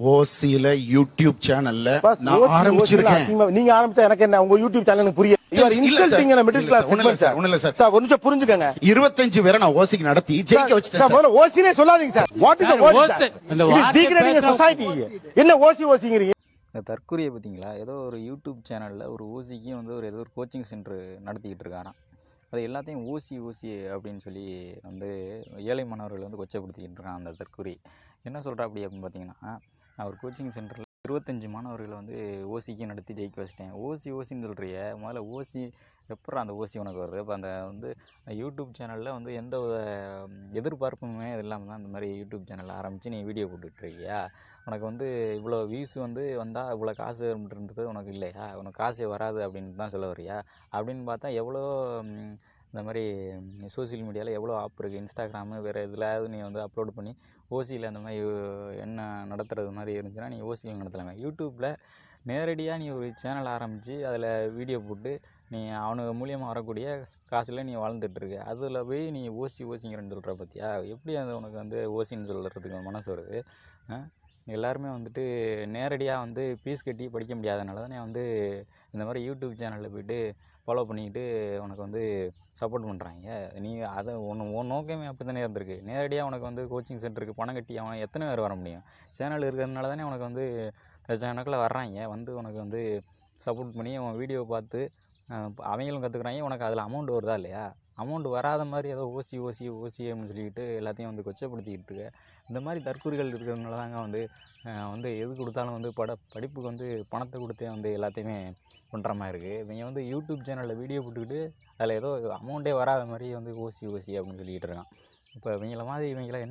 ஓசியில யூடியூப் சேனல்ல பாஸ், நான் ஓசி, ஓசில ஆரம்பிச்சிருக்கேன். அசிங்கமா- நீங்க ஆரம்பிச்சா எனக்கு என்ன? உங்க யூடியூப் சேனல் எனக்கு புரியாது. You are இல்ல insulting சார். a middle இல்ல class சார். ஒண்ணும் இல்ல segment, சார். sir. ஒண்ணும் இல்ல சார். சார், ஒரு நிமிஷம் புரிஞ்சுக்கங்க. 25 பேரை நான் ஓசிக்கு நடத்தி ஜெயிக்க வச்சிட்டேன் சார், சார். முதல்ல ஓசினே சொல்லாதீங்க sir. What is the sir, word, OC- sir? இந்த It is வார்த்தை degrading a பேச- society. என்ன ஓசிங்கிறீங்க? இந்த தற்கொலையை பார்த்தீங்களா, ஏதோ ஒரு யூடியூப் சேனலில் ஒரு ஓசிக்கு வந்து ஏதோ ஒரு கோச்சிங் சென்டர் நடத்திக்கிட்டு இருக்காராம். அது எல்லாத்தையும் ஓசி அப்படின்னு சொல்லி வந்து ஏழை மாணவர்கள் வந்து கொச்சைப்படுத்திக்கிட்டு இருக்கான் அந்த தற்கொலை. என்ன சொல்கிறா அப்படின்னு பார்த்தீங்கன்னா, நான் ஒரு கோச்சிங் சென்டரில் 25 மாணவர்களை வந்து ஓசிக்கு நடத்தி ஜெயிக்க வச்சிட்டேன். ஓசின்னு சொல்கிறிய, முதல்ல ஓசி எப்பட்றா அந்த ஓசி உனக்கு வருது? இப்போ அந்த வந்து யூடியூப் சேனலில் வந்து எந்த வித எதிர்பார்ப்புமே இல்லாமல் தான் இந்த மாதிரி யூடியூப் சேனலில் ஆரம்பித்து நீ வீடியோ போட்டுட்ருக்கியா? உனக்கு வந்து இவ்வளோ வியூஸ் வந்து வந்தால் இவ்வளோ காசு வரும்ன்றது உனக்கு இல்லையா? உனக்கு காசே வராது அப்படின்னு தான் சொல்ல வரியா? அப்படின்னு பார்த்தா எவ்வளோ இந்த மாதிரி சோசியல் மீடியாவில் எவ்வளோ ஆப் இருக்குது, இன்ஸ்டாகிராமு வேறு எதுலையாவது நீ வந்து அப்லோட் பண்ணி ஓசியில் அந்த மாதிரி என்ன நடத்துகிறது மாதிரி இருந்துச்சுன்னா நீ ஓசியில் நடத்தலாமே. யூடியூப்பில் நேரடியாக நீ ஒரு சேனல் ஆரம்பித்து அதில் வீடியோ போட்டு நீ அவனுக்கு மூலியமாக வரக்கூடிய காசில் நீ வாழ்ந்துட்டுருக்க. அதில் போய் நீ ஓசிங்கிறன்னு சொல்கிற பார்த்தியா? எப்படி அது உனக்கு வந்து ஓசின்னு சொல்கிறதுக்கு மனசு வருது? எல்லாருமே வந்துட்டு நேரடியாக வந்து ஃபீஸ் கட்டி படிக்க முடியாதனால தானே வந்து இந்த மாதிரி யூடியூப் சேனலில் போய்ட்டு ஃபாலோ பண்ணிக்கிட்டு உனக்கு வந்து சப்போர்ட் பண்ணுறாங்க. நீ அதை உன் நோக்கமே அப்படி தானே இருந்திருக்கு. நேரடியாக உனக்கு வந்து கோச்சிங் சென்டருக்கு பணம் கட்டி அவன் எத்தனை பேர் வர முடியும்? சேனல் இருக்கிறதுனால தானே உனக்கு வந்து லட்சக்கணக்கில் வர்றாங்க, வந்து உனக்கு வந்து சப்போர்ட் பண்ணி அவன் வீடியோ பார்த்து அவங்களும் கற்றுக்குறாங்க. உனக்கு அதில் அமௌண்ட் வருதா இல்லையா? அமௌண்ட் வராத மாதிரி ஏதோ ஓசி அப்படின்னு சொல்லிக்கிட்டு எல்லாத்தையும் வந்து கொச்சைப்படுத்திக்கிட்டு இருக்க. இந்த மாதிரி தற்கொலைகள் இருக்கிறதுனால தாங்க வந்து எது கொடுத்தாலும் வந்து படிப்புக்கு வந்து பணத்தை கொடுத்தே வந்து எல்லாத்தையுமே பண்ணுற மாதிரி இருக்குது. இவங்க வந்து யூடியூப் சேனலில் வீடியோ போட்டுக்கிட்டு அதில் ஏதோ அமௌண்ட்டே வராத மாதிரி வந்து ஓசி அப்படின்னு சொல்லிக்கிட்டு இருக்கான். இப்போ இவங்கள என்ன